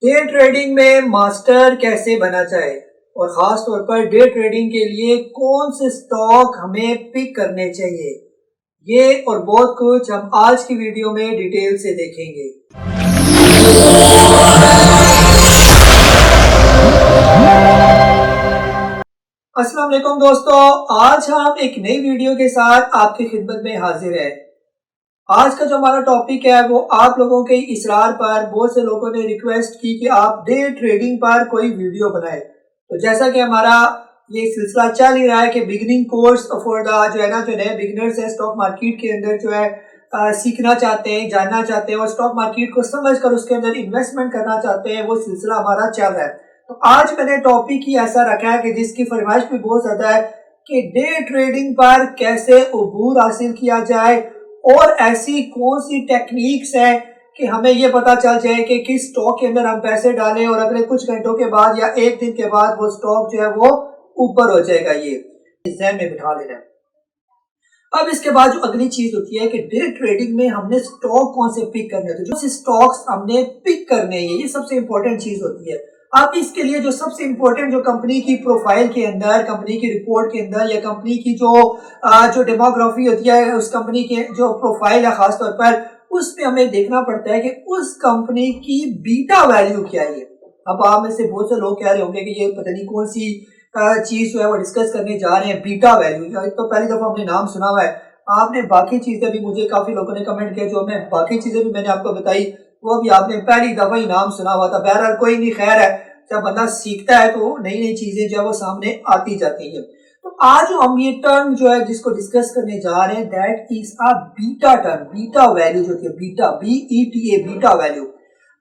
Day trading में master कैसे बना जाए और खास तौर पर डे ट्रेडिंग के लिए कौन से स्टॉक हमें पिक करने चाहिए, ये और बहुत कुछ हम आज की वीडियो में डिटेल से देखेंगे। अस्सलाम वालेकुम दोस्तों, आज हम एक नई वीडियो के साथ आपकी खिदमत में हाजिर हैं। आज का जो हमारा टॉपिक है वो आप लोगों के इसरार पर बहुत से लोगों ने रिक्वेस्ट की कि आप डे ट्रेडिंग पर कोई वीडियो बनाए। तो जैसा कि हमारा ये सिलसिला चल ही रहा है कि बिगिनिंग कोर्स फॉर द जो है ना जो नए बिगिनर्स है स्टॉक मार्केट के अंदर जो है सीखना चाहते हैं, जानना चाहते हैं और स्टॉक मार्केट को समझकर उसके अंदर इन्वेस्टमेंट करना चाहते हैं, वो सिलसिला हमारा चल रहा है। तो आज मैंने टॉपिक ही ऐसा रखा है कि जिसकी फरमाइश भी बहुत ज्यादा है कि डे ट्रेडिंग पर कैसे अबूर हासिल किया जाए और ऐसी कौन सी टेक्निक्स है कि हमें ये पता चल जाए कि किस स्टॉक के अंदर हम पैसे डालें और अगले कुछ घंटों के बाद या एक दिन के बाद वो स्टॉक जो है वो ऊपर हो जाएगा। ये ज़हन में बिठा लेना है। अब इसके बाद जो अगली चीज होती है कि डे ट्रेडिंग में हमने स्टॉक कौन से पिक करने होते हैं, जो स्टॉक्स हमने पिक करने हैं, ये सबसे इंपॉर्टेंट चीज होती है। अब इसके लिए जो सबसे इंपॉर्टेंट जो कंपनी की प्रोफाइल के अंदर, कंपनी की रिपोर्ट के अंदर या कंपनी की जो डेमोग्राफी होती है, उस कंपनी के जो प्रोफाइल है खासतौर पर उस पे हमें देखना पड़ता है कि उस कंपनी की बीटा वैल्यू क्या है। अब आप में से बहुत से लोग कह रहे होंगे कि ये पता नहीं कौन सी चीज जो है वो डिस्कस करने जा रहे हैं, बीटा वैल्यू। तो पहली दफा हमने नाम सुना हुआ है, आपने बाकी चीजें भी, मुझे काफी लोगों ने कमेंट किया जो मैं बाकी चीजें भी मैंने आपको बताई वो भी आपने पहली दफा ही नाम सुना हुआ था। बहरहाल कोई नहीं, खैर है, जब बंदा सीखता है तो नई नई चीजें जो है वो सामने आती जाती है। तो आज हम ये टर्म जो है जिसको डिस्कस करने जा रहे हैं that is a beta term, beta value जो है बीटा, BETA, बीटा वैल्यू।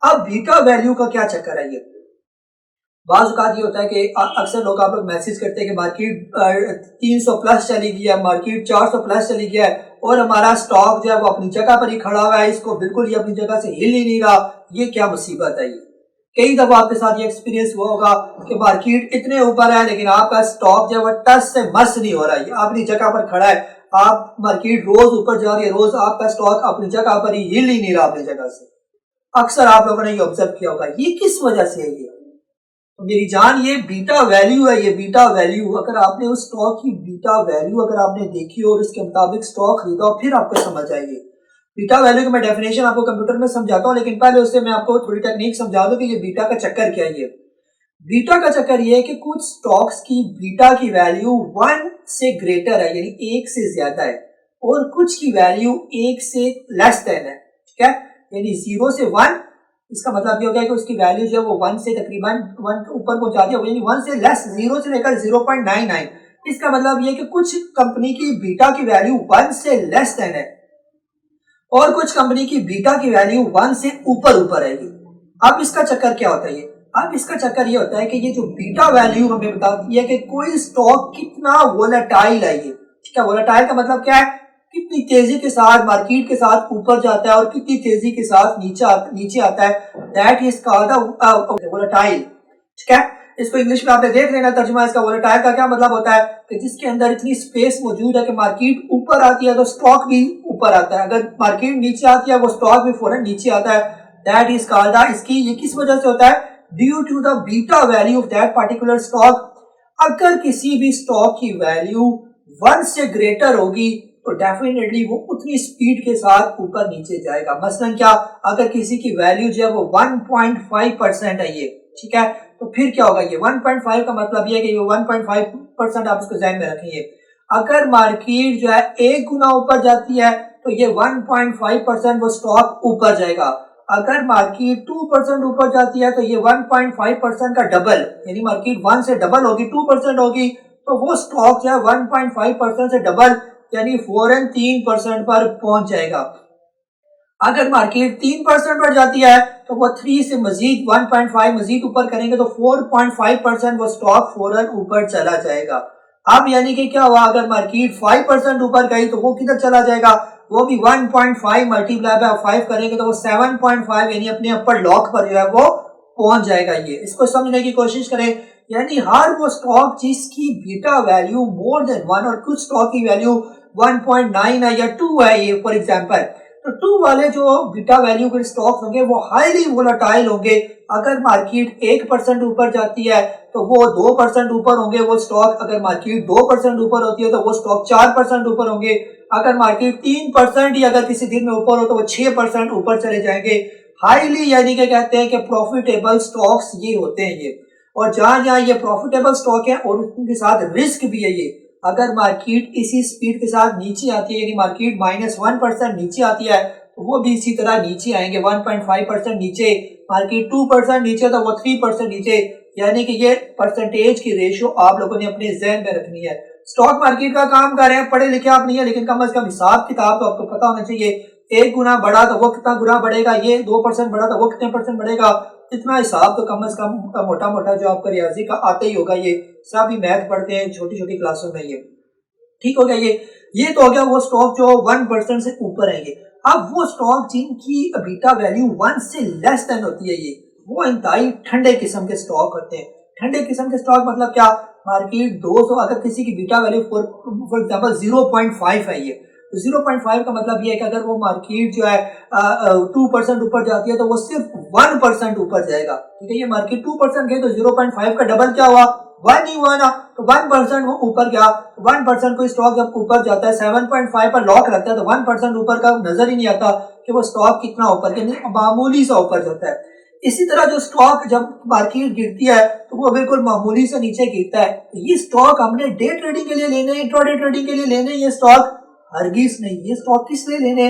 अब बीटा वैल्यू का क्या चक्कर है, ये बाज़ औक़ात ये होता है कि अक्सर लोग आप लोग मैसेज करते हैं कि मार्केट 300 प्लस चली गई है, मार्केट 400 प्लस चली गया है और हमारा स्टॉक जो है वो अपनी जगह पर ही खड़ा हुआ है, इसको बिल्कुल ही अपनी जगह से हिल ही नहीं रहा। ये क्या मुसीबत है। ये कई दफा आपके साथ ये एक्सपीरियंस हुआ होगा कि मार्केट इतने ऊपर है लेकिन आपका स्टॉक जो है वो टस से मस नहीं हो रहा है, अपनी जगह पर खड़ा है। आप मार्केट रोज ऊपर जा रही है, रोज आपका स्टॉक अपनी जगह पर ही हिल ही नहीं रहा अपनी जगह से। अक्सर आप लोगों ने ये ऑब्जर्व किया होगा। ये किस वजह से है? ये तो मेरी जान, ये बीटा वैल्यू है। ये बीटा वैल्यू, अगर आपने उस स्टॉक की बीटा वैल्यू अगर आपने देखी और उसके मुताबिक स्टॉक खरीदा फिर आपको समझ आएगी। बीटा वैल्यू की मैं डेफिनेशन आपको कंप्यूटर में समझाता हूँ, लेकिन पहले उससे मैं आपको थोड़ी टेक्निक समझा दूं कि ये बीटा का चक्कर क्या है। बीटा का चक्कर ये है कि कुछ स्टॉक्स की बीटा की वैल्यू 1 से ग्रेटर है, यानी 1 से ज्यादा है, और कुछ की वैल्यू 1 से लेस देन है। ठीक है, यानी 0 से 1, इसका मतलब ये होता है कि उसकी वैल्यू जो है वो 1 से तकरीबन 1 ऊपर पहुंचा दी, यानी 1 से लेस, 0 से लेकर 0.99। इसका मतलब ये कि कुछ कंपनी की बीटा की वैल्यू 1 से लेस देन है और कुछ कंपनी की बीटा की वैल्यू 1 से ऊपर है। अब इसका चक्कर क्या होता है? अब इसका चक्कर ये होता है कि ये जो बीटा वैल्यू हमें बताती है कि कोई स्टॉक कितना वोलेटाइल है। ये ठीक है, वोलेटाइल का मतलब क्या है? कितनी तेजी के साथ मार्केट के साथ ऊपर जाता है और कितनी तेजी के साथ नीचे आता है। That is called volatile. ठीक है, इसको इंग्लिश में आपने देख लेना तर्जुमा इसका। वोलेटाइल का क्या मतलब होता है कि जिसके अंदर इतनी स्पेस मौजूद है कि मार्केट ऊपर आती है तो स्टॉक भी ऊपर आता है, अगर मार्केट नीचे आती है वो स्टॉक भी फौरन नीचे आता है। दैट इज कॉल्ड, इसकी ये किस वजह से होता है? Due to the beta value of that particular stock. अगर किसी भी स्टॉक की वैल्यू 1 से ग्रेटर होगी तो डेफिनेटली वो उतनी स्पीड के साथ ऊपर नीचे जाएगा। मसलन क्या, अगर किसी की वैल्यू जो है वो 1.5% है ये, ठीक है, तो फिर क्या होगा? ये 1.5 का मतलब ये है कि ये 1.5% आप इसको ध्यान में रखेंगे। अगर मार्केट जो है 1 गुना ऊपर जाती है तो ये 1.5% वो स्टॉक ऊपर जाएगा। अगर मार्केट 2% ऊपर जाती है तो ये 1.5% का डबल, यानी मार्केट 1 से डबल होगी, 2% होगी, तो वो स्टॉक जो है 1.5% से डबल यानी फौरन 3% पर पहुंच जाएगा। अगर मार्केट 3% बढ़ जाती है तो वो 3 से मजीद 1.5 मजीद ऊपर करेंगे तो 4.5% वो स्टॉक फौरन ऊपर चला जाएगा। अब यानी कि क्या हुआ, अगर मार्केट 5% ऊपर गई तो वो किधर चला जाएगा? वो भी 1.5 मल्टीप्लाई बाय 5 करेंगे तो वो 7.5 यानी अपने अपर लॉक पर जो है वो पहुंच जाएगा। ये इसको समझने की कोशिश करें, यानी हर वो स्टॉक जिसकी बीटा वैल्यू मोर देन 1 और कुछ स्टॉक की वैल्यू 1.9 है या 2 है, ये फॉर एग्जांपल, तो 2 वाले जो बीटा वैल्यू के स्टॉक्स होंगे वो हाईली वोलेटाइल होंगे। अगर मार्केट 1% ऊपर जाती है तो वो 2% ऊपर होंगे वो स्टॉक, अगर मार्केट 2% ऊपर होती है तो वो स्टॉक 4% ऊपर होंगे, अगर मार्केट 3% ही अगर किसी दिन में ऊपर हो तो वो 6% ऊपर चले जाएंगे। हाईली यानी कि कहते हैं कि प्रॉफिटेबल स्टॉक्स ये होते हैं ये। और जहां जहां ये प्रॉफिटेबल स्टॉक है और उनके साथ रिस्क भी है ये, अगर मार्केट इसी स्पीड के साथ नीचे आती है यानी मार्केट -1% नीचे आती है तो वो भी इसी तरह नीचे आएंगे 1.5% नीचे, मार्केट 2% नीचे तो वो 3% नीचे। यानी कि ये परसेंटेज की रेशियो आप लोगों ने अपने जहन में रखनी है। स्टॉक मार्केट का काम कर रहे हैं, पढ़े लिखे आप नहीं है, लेकिन कम से कम हिसाब किताब तो आपको पता होना चाहिए। 1 गुना बढ़ा तो वो कितना गुना बढ़ेगा, ये 2% बढ़ा तो वो कितने परसेंट बढ़ेगा, इतना हिसाब तो कम से कम मोटा मोटा जो आपका रियाजी का आता ही होगा। ये सभी मैथ पढ़ते हैं छोटी छोटी क्लासों में। ये ठीक हो गया। ये तो हो गया वो स्टॉक जो 1% से ऊपर है। ये अब वो स्टॉक जिनकी बीटा वैल्यू 1 से लेस देन होती है, ये वो इंतहाई ठंडे किस्म के स्टॉक होते हैं। ठंडे किस्म के स्टॉक मतलब क्या, मार्केट 200 अगर किसी की बीटा वैल्यू फॉर एग्जांपल 0.5 है, ये 0.5 का मतलब ये है कि अगर वो मार्केट जो है 2% ऊपर जाती है तो वो सिर्फ 1% ऊपर जाएगा। ठीक है, ये मार्केट 2% गई तो 0.5 का डबल क्या हुआ, 1 ही हुआ ना, तो 1% वो ऊपर गया। 1% कोई स्टॉक जब ऊपर जाता है 7.5 पर लॉक रखता है तो 1% ऊपर का नजर ही नहीं आता कि वो स्टॉक कितना ऊपर, यानी मामूली सा ऊपर जाता है। इसी तरह जो स्टॉक जब मार्केट गिरती है तो वो बिल्कुल मामूली से नीचे गिरता है। ये स्टॉक हमने डे ट्रेडिंग के लिए लेने, इंट्राडे ट्रेडिंग के लिए लेने, ये स्टॉक हरगिज नहीं। ये स्टॉक किस लिए लेने,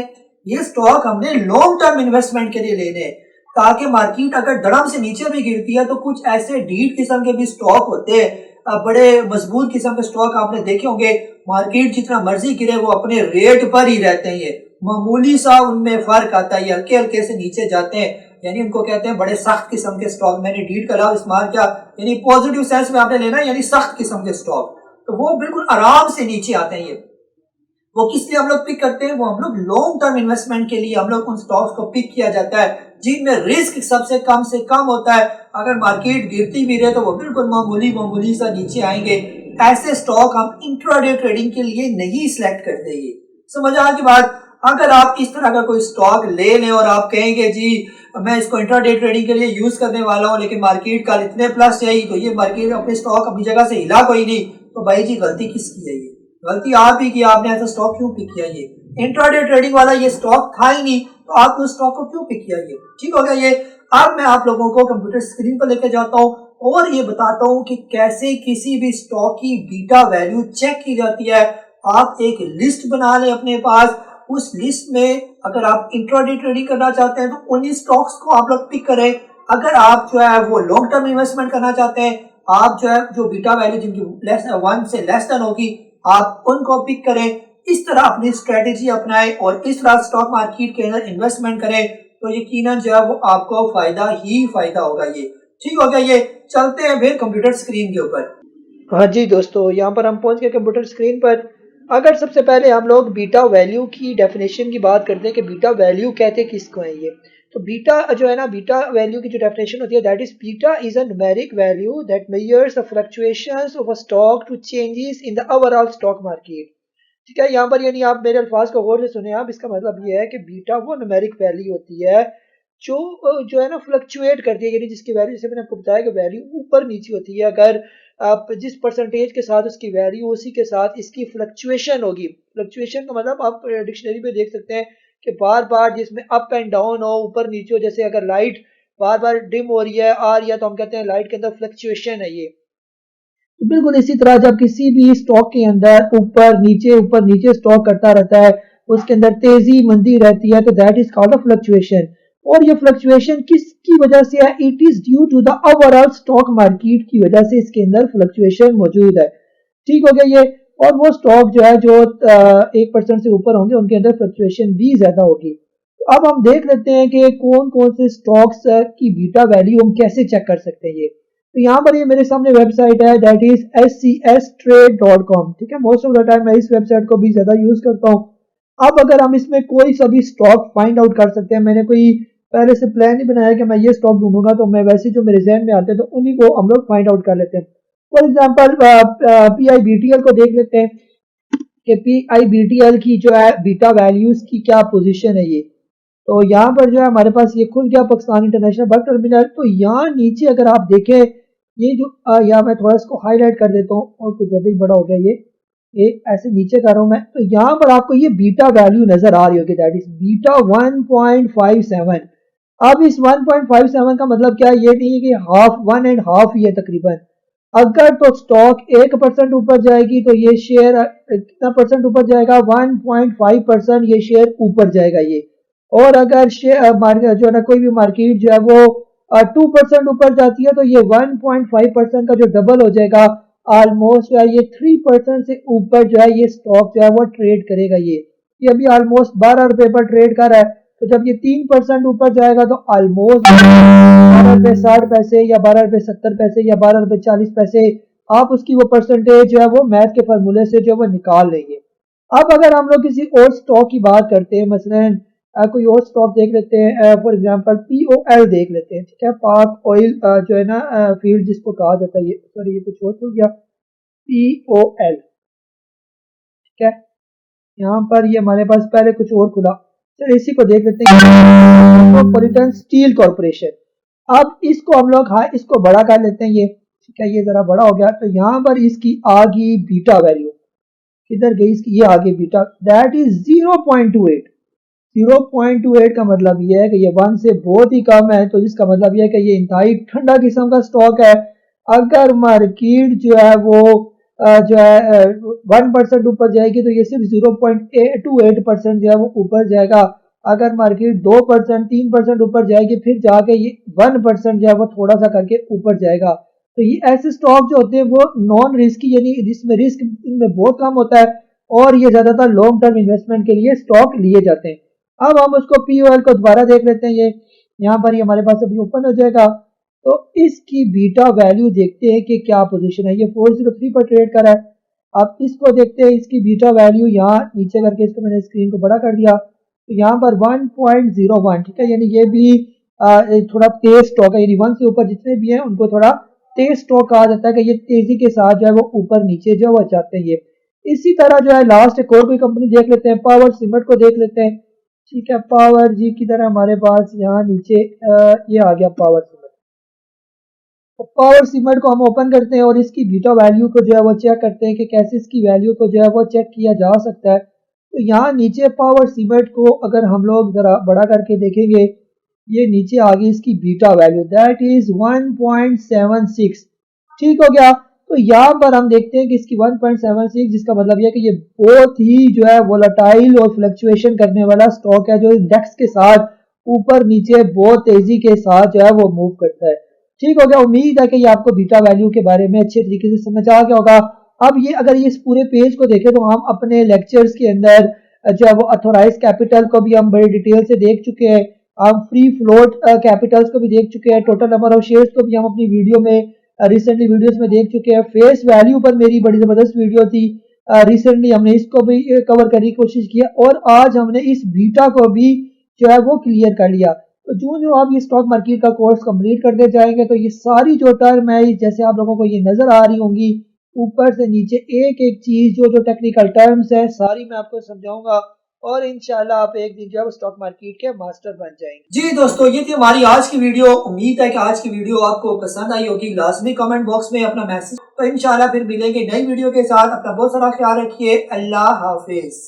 ये स्टॉक हमने लॉन्ग टर्म इन्वेस्टमेंट के लिए लेने, ताकि मार्केट अगर धड़म से नीचे भी गिरती है तो कुछ ऐसे डीट किस्म के भी स्टॉक होते हैं, बड़े मजबूत किस्म के स्टॉक आपने देखे होंगे। मार्केट जितना मर्जी गिरे वो अपने रेट पर ही रहते हैं, ये मामूली सा उनमें फर्क आता है, हल्के हल्के से नीचे जाते हैं, यानी उनको कहते हैं बड़े सख्त किस्म के स्टॉक। मैंने डीट का लफ्ज इस्तेमाल किया, यानी पॉजिटिव सेंस में आपने लेना, यानी सख्त किस्म के स्टॉक। तो वो बिल्कुल आराम से नीचे आते हैं। ये वो किस लिए हम लोग पिक करते हैं, वो हम लोग लॉन्ग टर्म इन्वेस्टमेंट के लिए हम लोग उन स्टॉक्स को पिक किया जाता है जिनमें रिस्क सबसे कम से कम होता है। अगर मार्केट गिरती भी रहे तो वो बिल्कुल मामूली सा नीचे आएंगे। ऐसे स्टॉक हम इंट्राडे ट्रेडिंग के लिए नहीं सिलेक्ट करते। ये समझ आ की बात। अगर आप इस तरह का कोई स्टॉक ले लें और आप कहेंगे जी मैं इसको इंट्राडे ट्रेडिंग के लिए यूज करने वाला हूं लेकिन मार्केट का इतने प्लस चाहिए तो ये मार्केट अपने स्टॉक अपनी जगह से हिला कोई नहीं, तो भाई जी गलती किसकी है, ये गलती आप ही की। आपने ऐसा स्टॉक क्यों पिक किया, ये इंट्राडे ट्रेडिंग वाला ये स्टॉक था ही नहीं तो आपने उस स्टॉक को क्यों पिक किया। ये ठीक हो गया। ये अब मैं आप लोगों को कंप्यूटर स्क्रीन पर लेकर जाता हूं और ये बताता हूं कि कैसे किसी भी स्टॉक की बीटा वैल्यू चेक की जाती है। आप एक लिस्ट बना लें अपने पास, उस लिस्ट में अगर आप इंट्राडे ट्रेडिंग करना चाहते हैं तो उन्हीं स्टॉक्स को आप लोग पिक करें। अगर आप जो है वो लॉन्ग टर्म इन्वेस्टमेंट करना चाहते हैं, आप जो है जो बीटा वैल्यू जिनकी 1 से लेस देन होगी आप उनको पिक करें। इस तरह अपनी स्ट्रेटेजी अपनाएं और इस तरह स्टॉक मार्केट के अंदर इन्वेस्टमेंट करें तो यकीनन जो है वो आपको फायदा ही फायदा होगा। ये ठीक हो गया। ये चलते हैं फिर कंप्यूटर स्क्रीन के ऊपर। हाँ जी दोस्तों, यहाँ पर हम पहुंच गए कंप्यूटर स्क्रीन पर। अगर सबसे पहले हम लोग बीटा वैल्यू की डेफिनेशन की बात करते हैं कि बीटा वैल्यू कहते किसको है, ये तो बीटा जो है ना, बीटा वैल्यू की जो डेफिनेशन होती है that is beta is a numeric value that measures the fluctuations of a stock to changes in the overall stock market. ठीक है, यहाँ पर यानी आप मेरे अल्फाज को गौर से सुने आप, इसका मतलब ये है कि बीटा वो न्यूमेरिक वैल्यू होती है जो है ना फ्लक्चुएट करती है, यानी जिसकी वैल्यू, जैसे मैंने आपको बताया कि वैल्यू ऊपर नीचे होती है। अगर आप जिस परसेंटेज के साथ उसकी वैल्यू उसी के साथ इसकी फ्लक्चुएशन होगी। फ्लक्चुएशन का मतलब आप डिक्शनरी में देख सकते हैं कि बार बार जिसमें अप एंड डाउन हो, ऊपर नीचे हो। जैसे अगर लाइट बार बार डिम हो रही है आ रही है तो हम कहते हैं लाइट के अंदर फ्लक्चुएशन है। ये तो बिल्कुल इसी तरह जब किसी भी स्टॉक के अंदर ऊपर नीचे स्टॉक करता रहता है, उसके अंदर तेजी मंदी रहती है, तो that is called a fluctuation. और ये फ्लक्चुएशन किसकी वजह से है, it is due to the overall stock market की वजह से इसके अंदर फ्लक्चुएशन मौजूद है। ठीक हो गया ये। और वो स्टॉक जो है जो 1% से ऊपर होंगे उनके अंदर फ्लक्चुएशन भी ज्यादा होगी। तो अब हम देख लेते हैं कि कौन कौन से स्टॉक्स की बीटा वैल्यू हम कैसे चेक कर सकते हैं। ये तो यहाँ पर ये मेरे सामने वेबसाइट है दैट इज scstrade.com। ठीक है, मोस्ट ऑफ द टाइम मैं इस वेबसाइट को भी ज्यादा यूज करता हूँ। अब अगर हम इसमें कोई सा भी स्टॉक फाइंड आउट कर सकते हैं, मैंने कोई पहले से प्लान नहीं बनाया कि मैं ये स्टॉक ढूंढूंगा, तो मैं वैसे जो मेरे जहन में आते हैं तो उन्हीं को हम लोग फाइंड आउट कर लेते हैं। फॉर एग्जाम्पल PIBTL को देख लेते हैं। कि PIBTL की जो है बीटा वैल्यूज की क्या पोजीशन है ये। तो यहाँ पर जो है हमारे पास ये खुल गया पाकिस्तान इंटरनेशनल बल्क टर्मिनल। तो यहाँ नीचे अगर आप देखें ये जो यहाँ मैं थोड़ा इसको हाईलाइट कर देता हूँ और कुछ ज़्यादा ही बड़ा हो गया ये ऐसे नीचे कर रहा हूँ मैं। तो यहाँ पर आपको ये बीटा वैल्यू नजर आ रही होगी, दैट इज बीटा 1.57। अब इस 1.57 का मतलब क्या है, ये नहीं है कि हाफ 1.5 ही है तकरीबन। अगर तो स्टॉक 1% ऊपर जाएगी तो ये शेयर कितना परसेंट ऊपर जाएगा, 1.5% ये शेयर ऊपर जाएगा ये। और अगर शेयर जो है ना कोई भी मार्केट जो है वो 2% ऊपर जाती है तो ये 1.5% का जो डबल हो जाएगा ऑलमोस्ट जो है ये 3% से ऊपर जो है ये स्टॉक जो है वो ट्रेड करेगा। ये अभी ऑलमोस्ट 12 रुपए पर ट्रेड कर रहा है। तो जब ये 3% ऊपर जाएगा तो ऑलमोस्ट 12 रुपए 60 पैसे या 12 रुपए 70 पैसे या 12 रुपए 40 पैसे आप उसकी वो परसेंटेज जो है वो मैथ के फार्मूले से जो वो निकाल लेंगे। अब अगर हम लोग किसी और स्टॉक की बात करते हैं, मसलन कोई और स्टॉक देख लेते हैं, फॉर एग्जांपल POL देख लेते हैं, ठीक है, पाक ऑयल जो है ना फील्ड जिसको कहा जाता है, ये सॉरी ये कुछ और हो गया, POL, ठीक है। यहाँ पर ये हमारे पास पहले कुछ और खुला, चलो इसी को देख लेते हैं, मेट्रोपॉलिटन स्टील कॉर्पोरेशन। अब इसको हम लोग इसको बड़ा कर लेते हैं, ये ठीक है, ये जरा बड़ा हो गया। तो यहाँ पर इसकी आ गई बीटा वैल्यू, किधर गई इसकी, ये आगे बीटा, दैट इज 0.28। 0.28 का मतलब ये है कि ये 1 से बहुत ही कम है। तो जिसका मतलब ये है कि ये इंतहाई ठंडा किस्म का स्टॉक है। अगर मार्केट जो है वो जो है 1% ऊपर जाएगी तो ये सिर्फ 0.28% जो है वो ऊपर जाएगा। अगर मार्केट 2% 3% ऊपर जाएगी फिर जाके ये 1% जो है वो थोड़ा सा करके ऊपर जाएगा। तो ये ऐसे स्टॉक जो होते हैं वो नॉन रिस्की, यानी जिसमें रिस्क इनमें बहुत कम होता है और ये ज्यादातर लॉन्ग टर्म इन्वेस्टमेंट के लिए स्टॉक लिए जाते हैं। अब हम उसको POL को दोबारा देख लेते हैं, ये यहाँ पर ये हमारे पास अभी ओपन हो जाएगा। तो इसकी बीटा वैल्यू देखते हैं कि क्या पोजीशन है, ये 403 पर ट्रेड कर रहा है। अब इसको देखते हैं, इसकी बीटा वैल्यू यहाँ नीचे करके इसको मैंने स्क्रीन को बड़ा कर दिया। तो यहाँ पर 1.01, ठीक है, यानी ये भी थोड़ा तेज स्टॉक है, यानी 1 से ऊपर जितने भी हैं उनको थोड़ा तेज स्टॉक कहा जाता है कि ये तेजी के साथ जो है वो ऊपर नीचे जो है जाते हैं ये। इसी तरह जो है लास्ट एक और कोई कंपनी देख लेते हैं, पावर सीमेंट को देख लेते हैं, ठीक है। पावर जी की तरह हमारे पास यहाँ नीचे ये आ गया पावर सीमेंट। तो पावर सीमेंट को हम ओपन करते हैं और इसकी बीटा वैल्यू को जो है वो चेक करते हैं कि कैसे इसकी वैल्यू को जो है वो चेक किया जा सकता है। तो यहाँ नीचे पावर सीमेंट को अगर हम लोग जरा बड़ा करके देखेंगे, ये नीचे आ गई इसकी बीटा वैल्यू, दैट इज 1.76, ठीक हो गया। तो यहाँ पर हम देखते हैं कि इसकी 1.76, जिसका मतलब यह है कि ये बहुत ही जो है वोलेटाइल और फ्लक्चुएशन करने वाला स्टॉक है, जो इंडेक्स के साथ ऊपर नीचे बहुत तेजी के साथ जो है वो मूव करता है। ठीक हो गया, उम्मीद है कि ये आपको बीटा वैल्यू के बारे में अच्छे तरीके से समझ आ गया होगा। अब ये अगर ये इस पूरे पेज को देखें तो हम अपने लेक्चर्स के अंदर जो है वो अथोराइज कैपिटल को भी हम बड़ी डिटेल से देख चुके हैं, हम फ्री फ्लोट कैपिटल्स को भी देख चुके हैं, टोटल नंबर ऑफ शेयर्स को भी हम अपनी वीडियो में रिसेंटली वीडियोस में देख चुके हैं। फेस वैल्यू पर मेरी बड़ी जबरदस्त वीडियो थी, रिसेंटली हमने इसको भी कवर करने की कोशिश की और आज हमने इस बीटा को भी जो है वो क्लियर कर लिया। तो जो आप ये स्टॉक मार्केट का कोर्स कंप्लीट करते जाएंगे तो ये सारी जो टर्म है जैसे आप लोगों को ये नजर आ रही होंगी, ऊपर से नीचे एक एक चीज जो टेक्निकल टर्म्स है सारी मैं आपको समझाऊंगा और इंशाल्लाह आप एक दिन जो है स्टॉक मार्केट के मास्टर बन जाएंगे। जी दोस्तों, ये थी हमारी आज की वीडियो। उम्मीद है कि आज की वीडियो आपको पसंद आई होगी। लाजमी कमेंट बॉक्स में अपना मैसेज, तो इंशाल्लाह फिर मिलेंगे नई वीडियो के साथ। अपना बहुत सारा ख्याल रखिए। अल्लाह हाफिज।